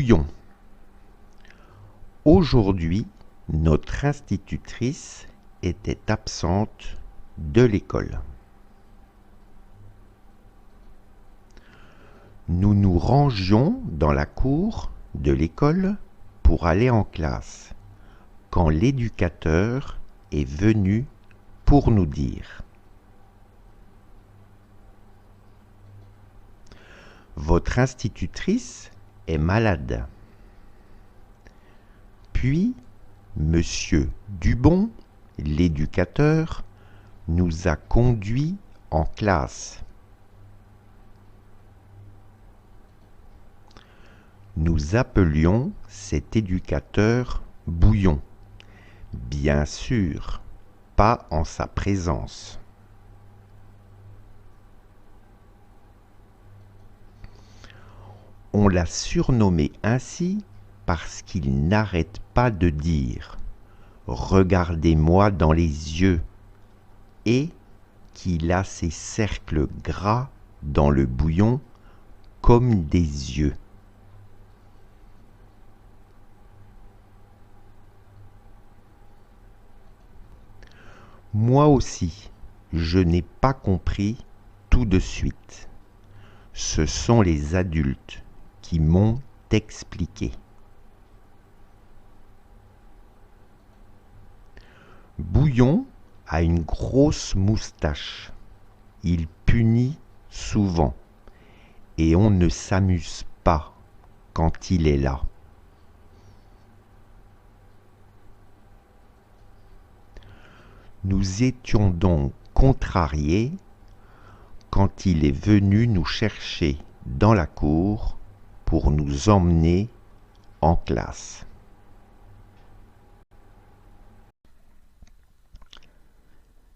Bouillon. Aujourd'hui, notre institutrice était absente de l'école. Nous nous rangions dans la cour de l'école pour aller en classe, quand l'éducateur est venu pour nous dire: votre institutrice est malade. Puis, Monsieur Dubon, l'éducateur, nous a conduits en classe. Nous appelions cet éducateur Bouillon, bien sûr, pas en sa présence. On l'a surnommé ainsi parce qu'il n'arrête pas de dire « Regardez-moi dans les yeux » et qu'il a ses cercles gras dans le bouillon comme des yeux. Moi aussi, je n'ai pas compris tout de suite. Ce sont les adultes qui m'ont expliqué. Bouillon a une grosse moustache. Il punit souvent et on ne s'amuse pas quand il est là. Nous étions donc contrariés quand il est venu nous chercher dans la cour pour nous emmener en classe.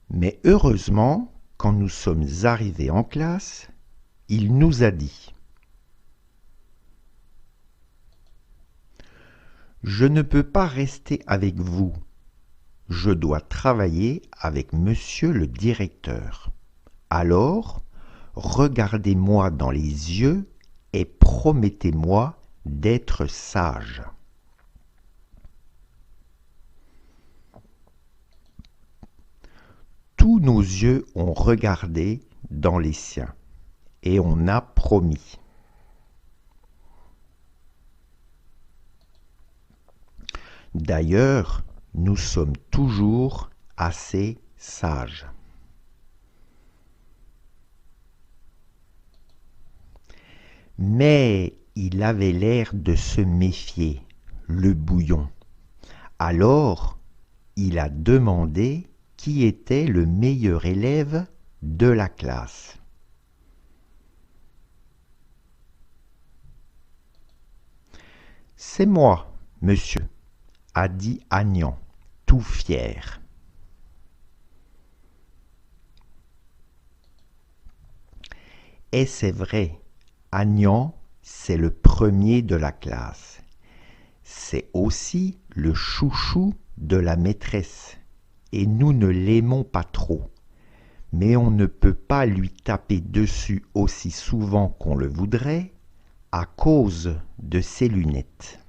Mais heureusement, quand nous sommes arrivés en classe, il nous a dit: « Je ne peux pas rester avec vous. Je dois travailler avec monsieur le directeur. Alors, regardez-moi dans les yeux et promettez-moi d'être sage. » Tous nos yeux ont regardé dans les siens et on a promis. D'ailleurs, nous sommes toujours assez sages. Mais il avait l'air de se méfier, le bouillon. Alors, il a demandé qui était le meilleur élève de la classe. « C'est moi, monsieur », a dit Agnan, tout fier. Et c'est vrai, Agnan, c'est le premier de la classe. C'est aussi le chouchou de la maîtresse. Et nous ne l'aimons pas trop. Mais on ne peut pas lui taper dessus aussi souvent qu'on le voudrait à cause de ses lunettes.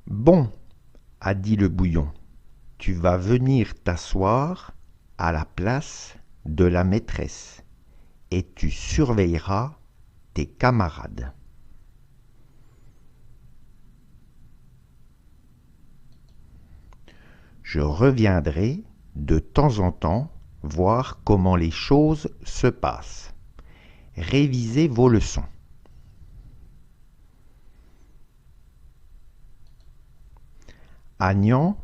« Bon, » a dit le bouillon, « tu vas venir t'asseoir à la place de la maîtresse et tu surveilleras tes camarades. » Je reviendrai de temps en temps voir comment les choses se passent. Révisez vos leçons. Agnan,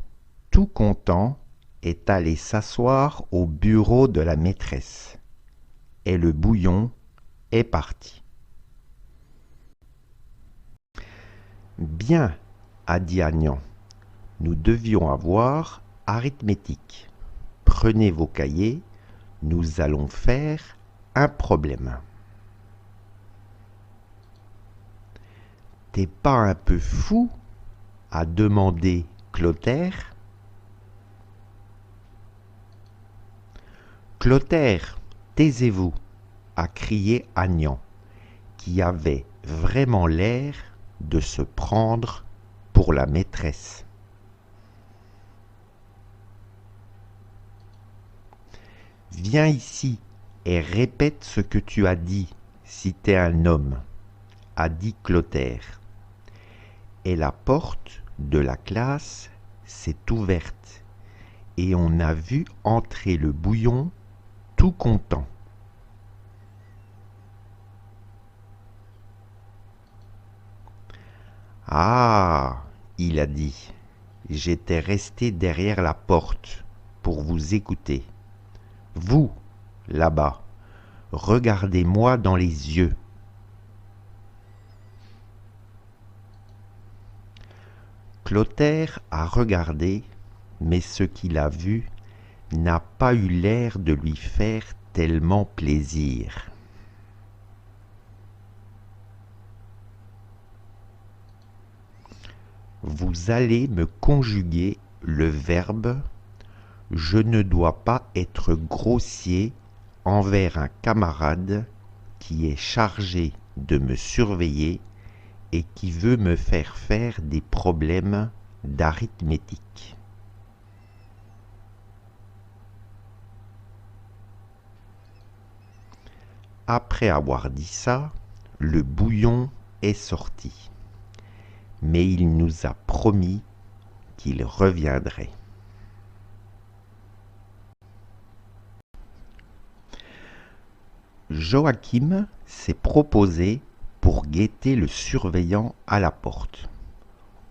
tout content, est allé s'asseoir au bureau de la maîtresse. Et le bouillon est parti. « Bien, » a dit Agnan. Nous devions avoir arithmétique. Prenez vos cahiers, nous allons faire un problème. « T'es pas un peu fou ?» a demandé Clotaire. « Clotaire, taisez-vous, a crié Agnan, qui avait vraiment l'air de se prendre pour la maîtresse. Viens ici et répète ce que tu as dit, si t'es un homme, a dit Clotaire. Et la porte de la classe s'est ouverte et on a vu entrer le bouillon tout content. Ah, il a dit, j'étais resté derrière la porte pour vous écouter. Vous, là-bas, regardez-moi dans les yeux. Clotaire a regardé, mais ce qu'il a vu n'a pas eu l'air de lui faire tellement plaisir. Vous allez me conjuguer le verbe « Je ne dois pas être grossier envers un camarade qui est chargé de me surveiller et qui veut me faire faire des problèmes d'arithmétique. » Après avoir dit ça, le bouillon est sorti. Mais il nous a promis qu'il reviendrait. Joachim s'est proposé pour guetter le surveillant à la porte.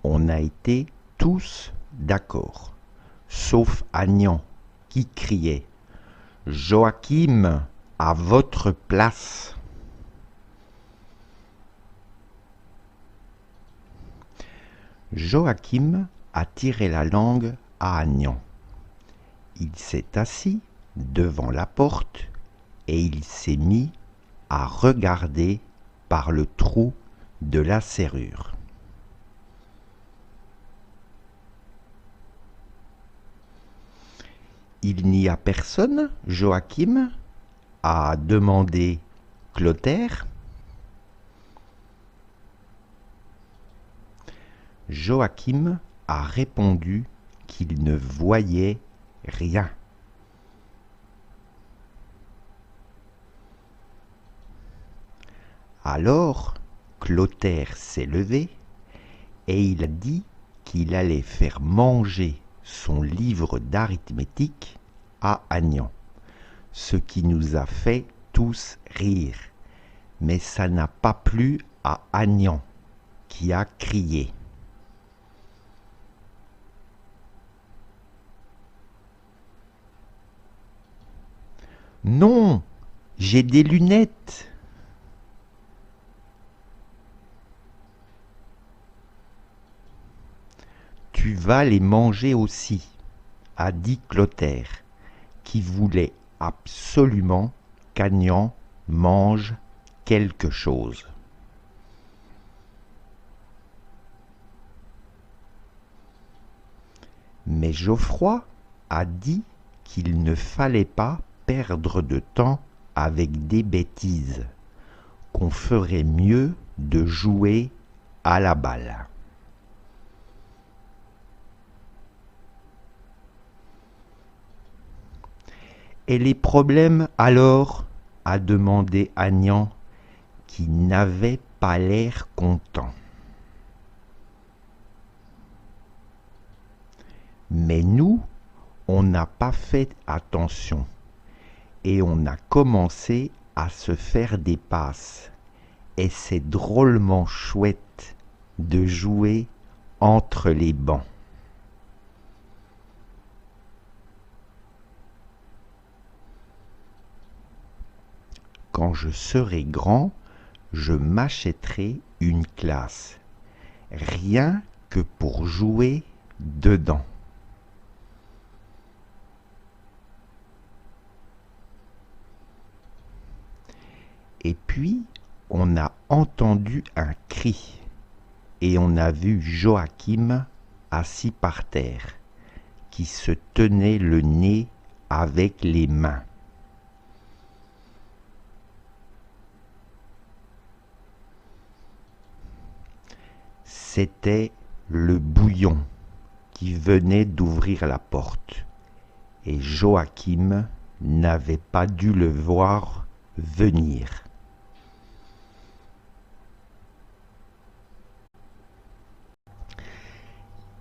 On a été tous d'accord, sauf Agnan qui criait « Joachim, à votre place !» Joachim a tiré la langue à Agnan. Il s'est assis devant la porte et il s'est mis à regarder par le trou de la serrure. Il n'y a personne, Joachim ? A demandé Clotaire. Joachim a répondu qu'il ne voyait rien. Alors, Clotaire s'est levé et il a dit qu'il allait faire manger son livre d'arithmétique à Agnan, ce qui nous a fait tous rire. Mais ça n'a pas plu à Agnan, qui a crié. Non, j'ai des lunettes. Tu vas les manger aussi, a dit Clotaire, qui voulait absolument qu'Agnan mange quelque chose. Mais Geoffroy a dit qu'il ne fallait pas perdre de temps avec des bêtises, qu'on ferait mieux de jouer à la balle. Et les problèmes alors ? A demandé Agnan, qui n'avait pas l'air content. Mais nous, on n'a pas fait attention et on a commencé à se faire des passes. Et c'est drôlement chouette de jouer entre les bancs. Quand je serai grand, je m'achèterai une classe, rien que pour jouer dedans. Et puis, on a entendu un cri, et on a vu Joachim assis par terre, qui se tenait le nez avec les mains. C'était le bouillon qui venait d'ouvrir la porte, et Joachim n'avait pas dû le voir venir.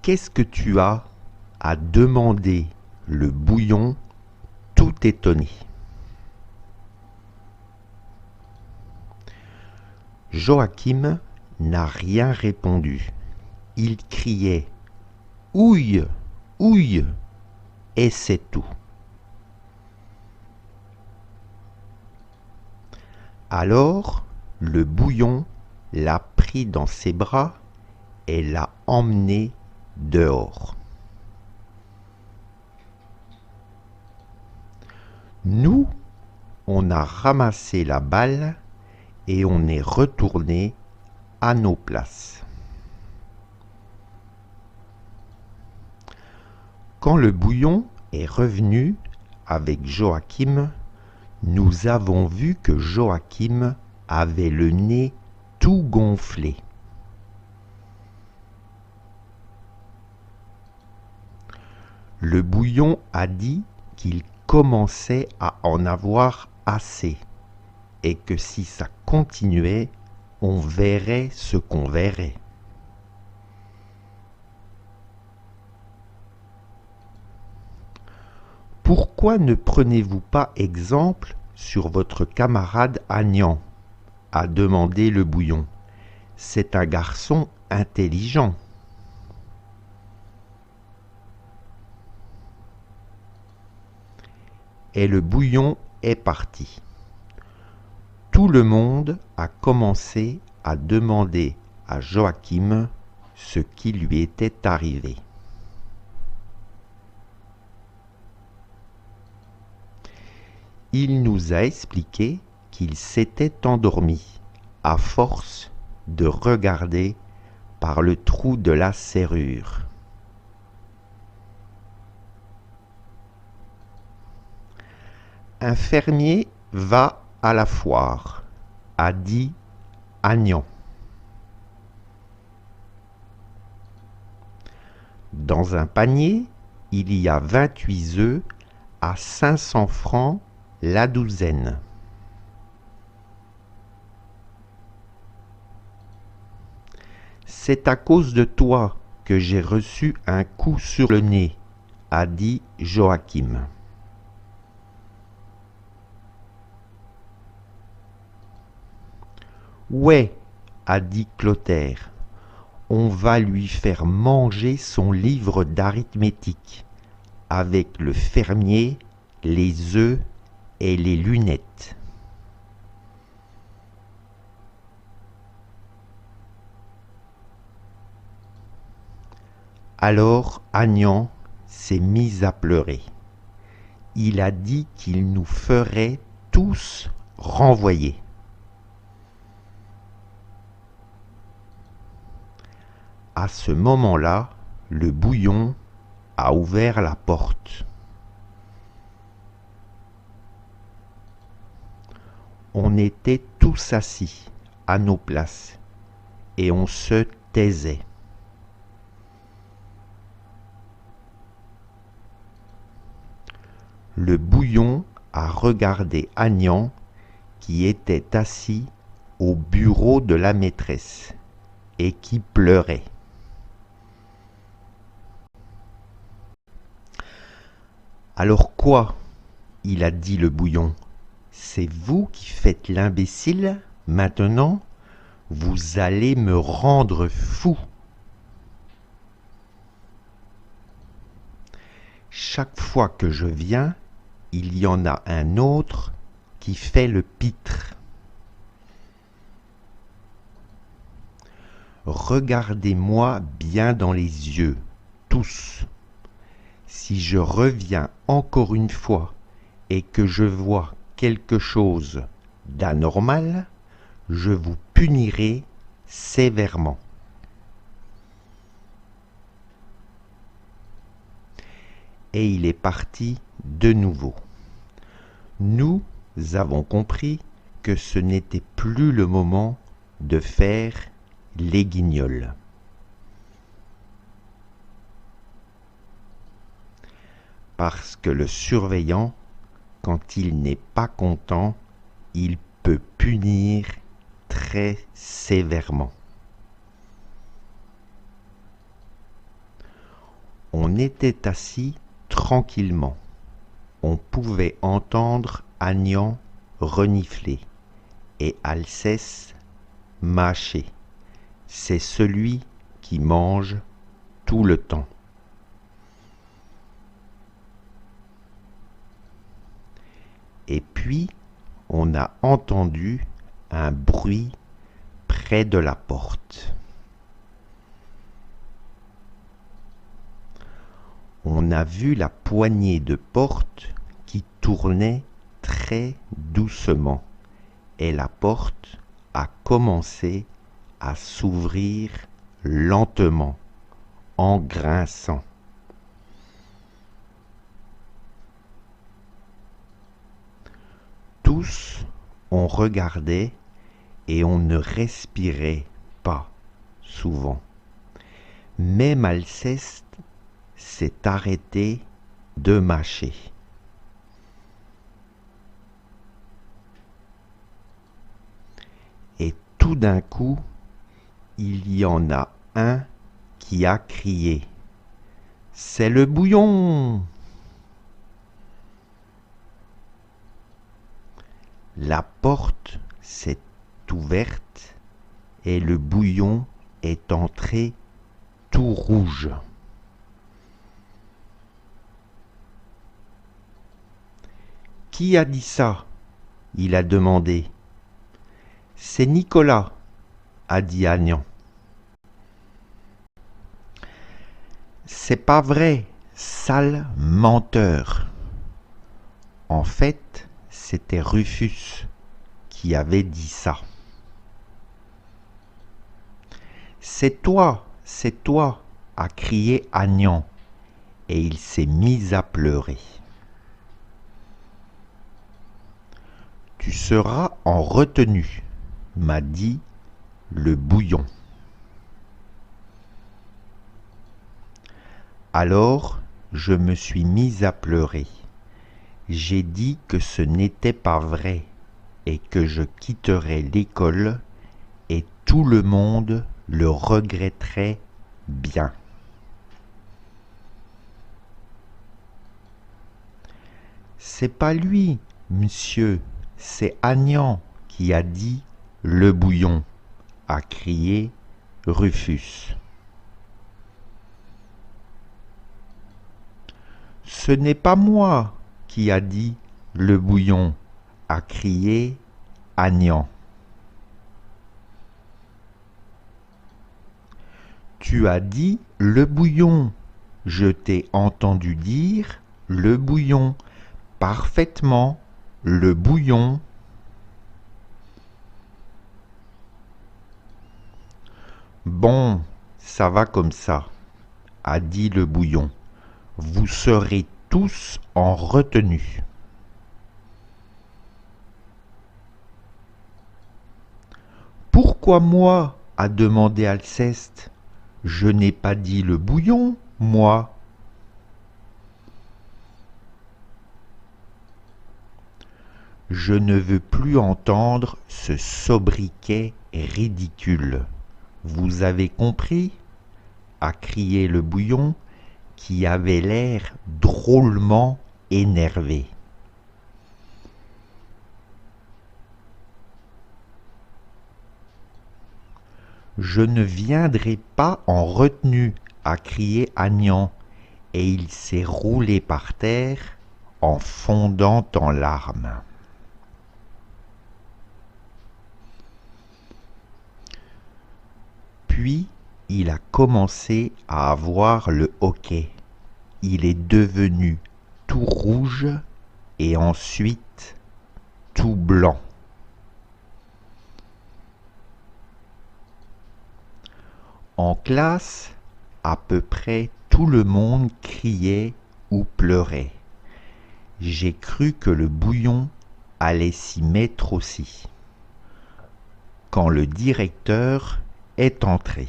Qu'est-ce que tu as à demander le bouillon tout étonné? Joachim n'a rien répondu. Il criait « Ouille, ouille !» et c'est tout. Alors, le bouillon l'a pris dans ses bras et l'a emmené dehors. Nous, on a ramassé la balle et on est retourné à nos places. Quand le bouillon est revenu avec Joachim, nous avons vu que Joachim avait le nez tout gonflé. Le bouillon a dit qu'il commençait à en avoir assez et que si ça continuait, on verrait ce qu'on verrait. Pourquoi ne prenez-vous pas exemple sur votre camarade Agnan? A demandé le bouillon. C'est un garçon intelligent. Et le bouillon est parti. Tout le monde a commencé à demander à Joachim ce qui lui était arrivé. Il nous a expliqué qu'il s'était endormi à force de regarder par le trou de la serrure. Un fermier va à la foire, a dit Agnan. Dans un panier, il y a 28 œufs à 500 francs la douzaine. C'est à cause de toi que j'ai reçu un coup sur le nez, a dit Joachim. Ouais, a dit Clotaire, on va lui faire manger son livre d'arithmétique, avec le fermier, les œufs et les lunettes. Alors Agnan s'est mis à pleurer. Il a dit qu'il nous ferait tous renvoyer. À ce moment-là, le bouillon a ouvert la porte. On était tous assis à nos places et on se taisait. Le bouillon a regardé Agnan qui était assis au bureau de la maîtresse et qui pleurait. Alors quoi? Il a dit le bouillon. C'est vous qui faites l'imbécile, maintenant? Vous allez me rendre fou. Chaque fois que je viens, il y en a un autre qui fait le pitre. Regardez-moi bien dans les yeux, tous. Si je reviens encore une fois et que je vois quelque chose d'anormal, je vous punirai sévèrement. Et il est parti de nouveau. Nous avons compris que ce n'était plus le moment de faire les guignols. parce que le surveillant, quand il n'est pas content, il peut punir très sévèrement. On était assis tranquillement. On pouvait entendre Agnan renifler et Alceste mâcher. C'est celui qui mange tout le temps. Et puis, on a entendu un bruit près de la porte. On a vu la poignée de porte qui tournait très doucement et la porte a commencé à s'ouvrir lentement, en grinçant. Tous, on regardait et on ne respirait pas souvent. Même Alceste s'est arrêté de mâcher. Et tout d'un coup, il y en a un qui a crié « C'est le bouillon !» La porte s'est ouverte et le bouillon est entré tout rouge. « Qui a dit ça ?» il a demandé. « C'est Nicolas », a dit Agnan. « C'est pas vrai, sale menteur !» En fait, c'était Rufus qui avait dit ça. « C'est toi, a crié Agnan, et il s'est mis à pleurer. « Tu seras en retenue, m'a dit le bouillon. » Alors, je me suis mis à pleurer. J'ai dit que ce n'était pas vrai et que je quitterais l'école et tout le monde le regretterait bien. « C'est pas lui, monsieur, c'est Agnan qui a dit le bouillon, » a crié Rufus. « Ce n'est pas moi qui a dit le bouillon, » a crié Agnan. « Tu as dit le bouillon, je t'ai entendu dire le bouillon, parfaitement le bouillon. » Bon, ça va comme ça, a dit le bouillon. Vous serez tous en retenue. Pourquoi moi? A demandé Alceste. Je n'ai pas dit le bouillon, moi. Je ne veux plus entendre ce sobriquet ridicule. Vous avez compris? A crié le bouillon, qui avait l'air drôlement énervé. Je ne viendrai pas en retenue, a crié Agnan, et il s'est roulé par terre en fondant en larmes. Puis, il a commencé à avoir le hoquet. Il est devenu tout rouge et ensuite tout blanc. En classe, à peu près tout le monde criait ou pleurait. J'ai cru que le bouillon allait s'y mettre aussi. Quand le directeur est entré.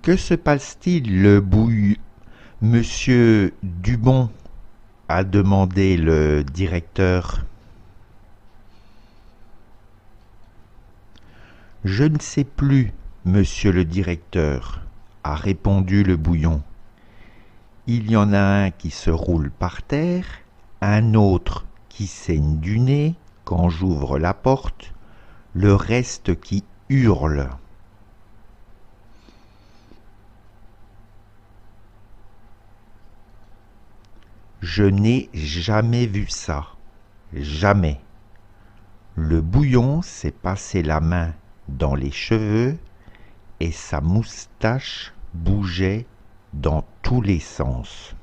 Que se passe-t-il, le bouillon? Monsieur Dubon, a demandé le directeur. Je ne sais plus, monsieur le directeur, a répondu le bouillon. Il y en a un qui se roule par terre, un autre qui saigne du nez quand j'ouvre la porte, le reste qui hurle. Je n'ai jamais vu ça, jamais. Le bouillon s'est passé la main dans les cheveux et sa moustache bougeait dans tous les sens.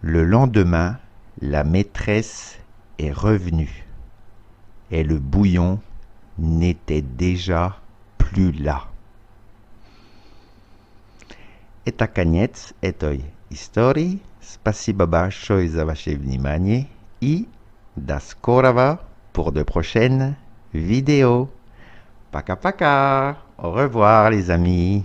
Le lendemain, la maîtresse est revenue et le bouillon n'était déjà plus là. Это конец этой истории. Спасибо большое за ваше внимание и до скорого pour de prochaines vidéos. Пока-пока. Au revoir les amis.